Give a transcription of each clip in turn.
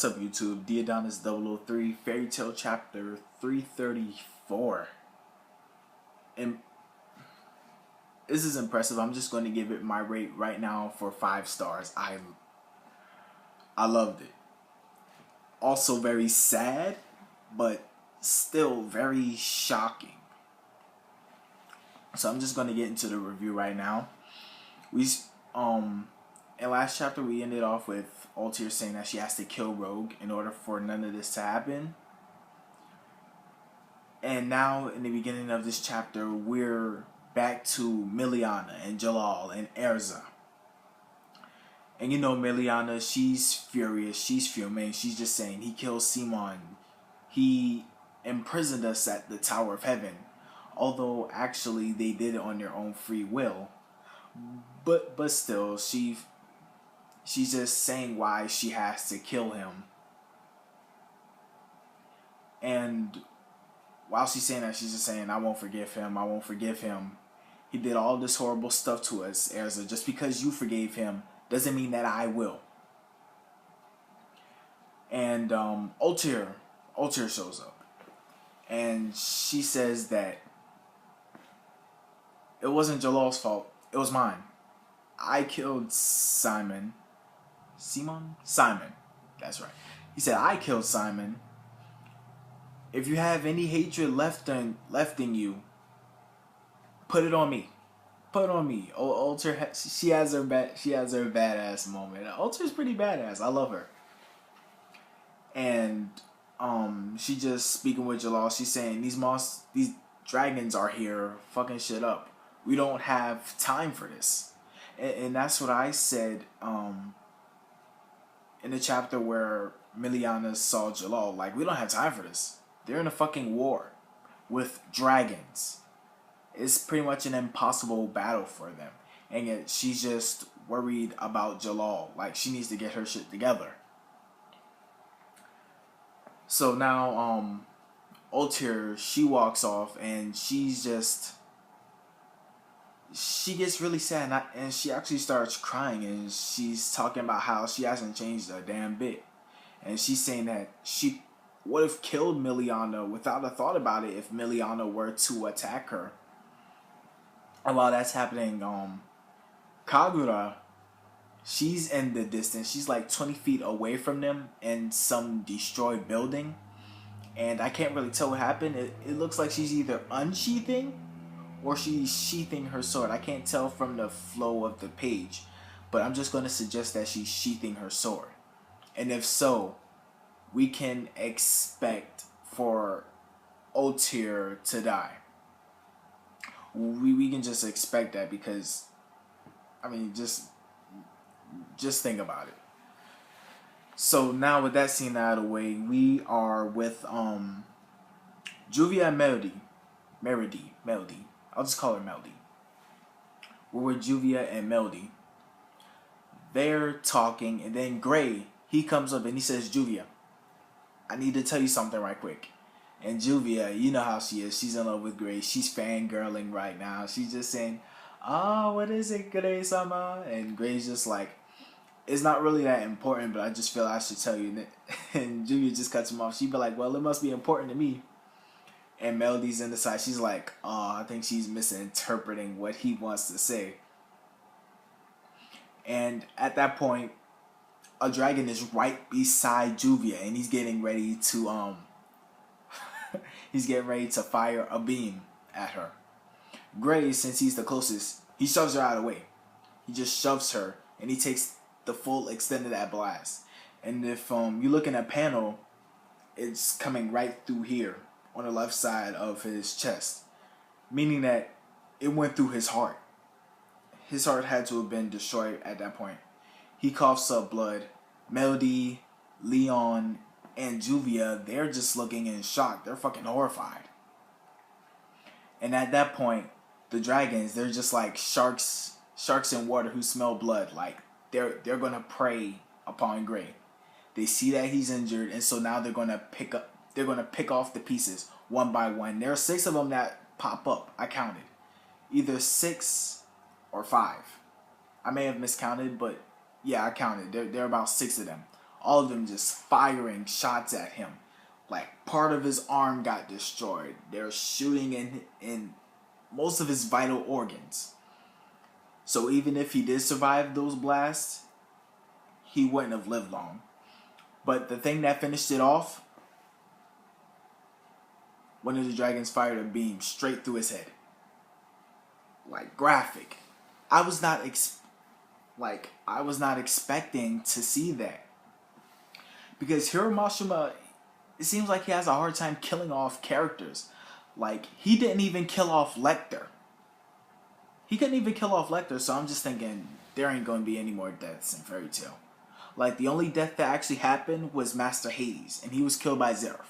What's up, YouTube? Diadonis003, Fairy Tale Chapter 334. And this is impressive. I'm just going to give it my rate right now for 5 stars. I loved it. Also very sad, but still very shocking. So I'm just going to get into the review right now. In last chapter we ended off with Ultear saying that she has to kill Rogue in order for none of this to happen. And now in the beginning of this chapter we're back to Miliana and Jalal and Erza. And you know Miliana, she's furious, she's fuming, she's just saying he killed Simon. He imprisoned us at the Tower of Heaven. Although actually they did it on their own free will. But still, she's just saying why she has to kill him. And while she's saying that, she's just saying, I won't forgive him, I won't forgive him. He did all this horrible stuff to us, Erza. Just because you forgave him doesn't mean that I will. And Ultear shows up. And she says that it wasn't Jalal's fault, it was mine. I killed Simon. Simon. That's right. He said, I killed Simon. If you have any hatred left in you, put it on me. Put it on me. Ultear, she has her badass moment. Ultear's pretty badass. I love her. And she just speaking with Jalal. She's saying these dragons are here fucking shit up. We don't have time for this. And that's what I said in the chapter where Miliana saw Jalal. Like, we don't have time for this. They're in a fucking war with dragons. It's pretty much an impossible battle for them. And yet she's just worried about Jalal. Like, she needs to get her shit together. So now Ultear, she walks off and she gets really sad, and she actually starts crying, and she's talking about how she hasn't changed a damn bit. And she's saying that she would have killed Miliana without a thought about it if Miliana were to attack her. And while that's happening, Kagura, she's in the distance. She's like 20 feet away from them in some destroyed building. And I can't really tell what happened. It looks like she's either unsheathing or she's sheathing her sword. I can't tell from the flow of the page, but I'm just going to suggest that she's sheathing her sword. And if so, we can expect for Ultear to die. We can just expect that because, I mean, just think about it. So now with that scene out of the way, we are with Juvia and Melody. I'll just call her Melody. We're with Juvia and Melody. They're talking, and then Gray, he comes up and he says, Juvia, I need to tell you something right quick. And Juvia, you know how she is. She's in love with Gray. She's fangirling right now. She's just saying, what is it, Gray-sama? And Gray's just like, it's not really that important, but I just feel I should tell you. And Juvia just cuts him off. She'd be like, well, it must be important to me. And Melody's in the side. She's like, I think she's misinterpreting what he wants to say. And at that point, a dragon is right beside Juvia, and he's getting ready to fire a beam at her. Gray, since he's the closest, he shoves her out of the way. He just shoves her, and he takes the full extent of that blast. And if you look in that panel, it's coming right through here on the left side of his chest, meaning that it went through his heart. His heart had to have been destroyed at that point. He coughs up blood. Melody, Leon, and Juvia, they're just looking in shock. They're fucking horrified. And at that point, the dragons, they're just like sharks in water who smell blood. Like, they're gonna prey upon Gray. They see that he's injured, and so now they're gonna pick off the pieces one by one. There are 6 of them that pop up. I counted. Either 6 or 5. I may have miscounted, but yeah, I counted. There are about 6 of them. all of them just firing shots at him. Like, part of his arm got destroyed. They're shooting in most of his vital organs. So even if he did survive those blasts, he wouldn't have lived long. But the thing that finished it off, one of the dragons fired a beam straight through his head. Like, graphic. I was not expecting to see that. Because Hiro Mashima, it seems like he has a hard time killing off characters. Like, he didn't even kill off Lecter. He couldn't even kill off Lecter, so I'm just thinking there ain't going to be any more deaths in Fairy Tail. Like, the only death that actually happened was Master Hades, and he was killed by Zeref.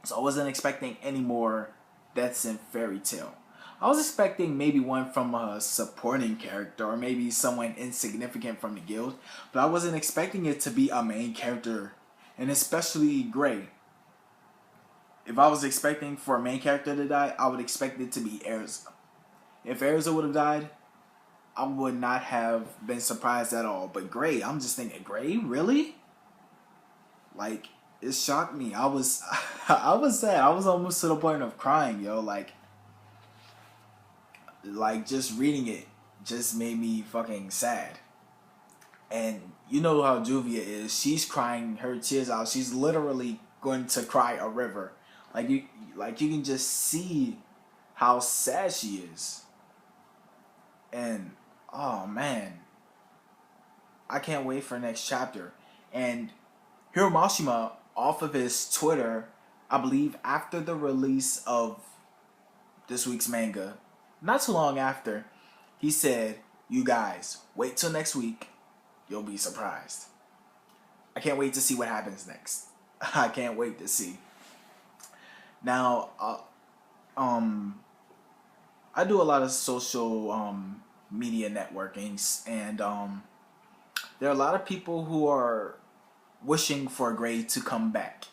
So I wasn't expecting any more deaths in Fairy Tail. I was expecting maybe one from a supporting character, or maybe someone insignificant from the guild, but I wasn't expecting it to be a main character, and especially Gray. If I was expecting for a main character to die, I would expect it to be Erza. If Erza would have died, I would not have been surprised at all. But Gray, I'm just thinking, Gray? Really? Like, it shocked me. I was sad. I was almost to the point of crying, yo. Like just reading it just made me fucking sad. And you know how Juvia is. She's crying her tears out. She's literally going to cry a river. Like you can just see how sad she is. And oh man, I can't wait for next chapter. And Hiro Mashima, off of his Twitter, I believe after the release of this week's manga, not too long after, he said, "You guys, wait till next week. You'll be surprised." I can't wait to see what happens next. I can't wait to see. Now, I do a lot of social media networkings, and there are a lot of people who are wishing for Gray to come back.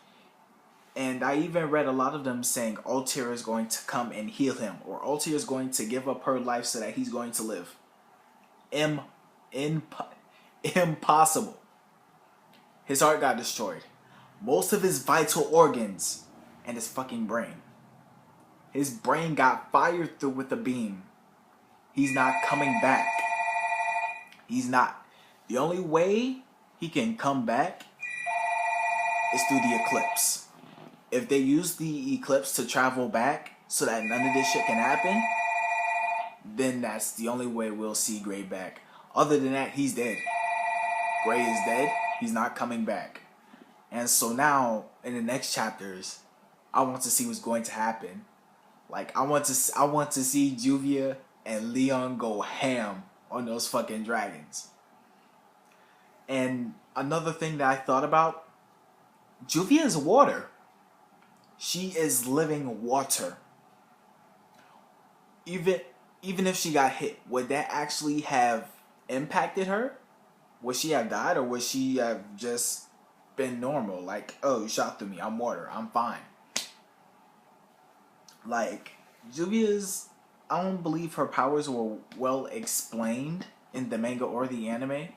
And I even read a lot of them saying Ultear is going to come and heal him, or Ultear is going to give up her life so that he's going to live. Impossible. His heart got destroyed. Most of his vital organs and his fucking brain. His brain got fired through with a beam. He's not coming back. He's not. The only way he can come back is through the Eclipse. If they use the Eclipse to travel back so that none of this shit can happen, then that's the only way we'll see Gray back. Other than that, he's dead. Gray is dead. He's not coming back. And so now, in the next chapters, I want to see what's going to happen. Like, I want to see Juvia and Leon go ham on those fucking dragons. And another thing that I thought about, Juvia is water. She is living water. Even if she got hit, would that actually have impacted her? Would she have died, or would she have just been normal? Like, oh, you shot through me, I'm water, I'm fine. Like, Juvia's, I don't believe her powers were well explained in the manga or the anime.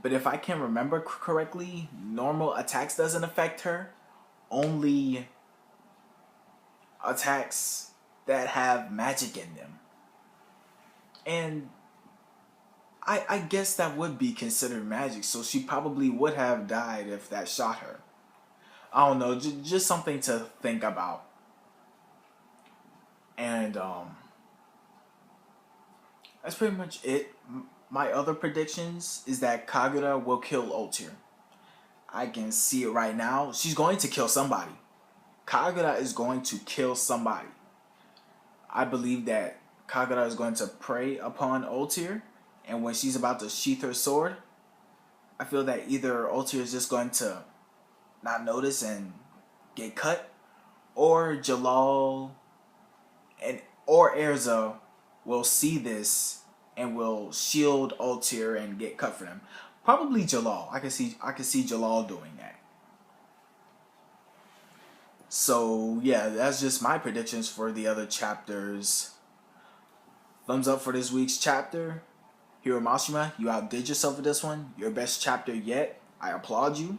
But if I can remember correctly, normal attacks doesn't affect her. Only attacks that have magic in them. And I guess that would be considered magic, so she probably would have died if that shot her. I don't know, just something to think about. And that's pretty much it. My other predictions is that Kagura will kill Ultear. I can see it right now. She's going to kill somebody. Kagura is going to kill somebody. I believe that Kagura is going to prey upon Ultear, and when she's about to sheath her sword, I feel that either Ultear is just going to not notice and get cut, or Jalal or Erza will see this and will shield Ultear and get cut for them. Probably Jalal. I can see Jalal doing that. So yeah, that's just my predictions for the other chapters. Thumbs up for this week's chapter. Hiro Mashima, you outdid yourself with this one. Your best chapter yet. I applaud you.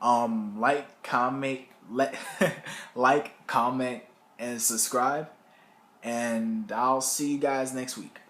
Like, comment, like, comment, and subscribe. And I'll see you guys next week.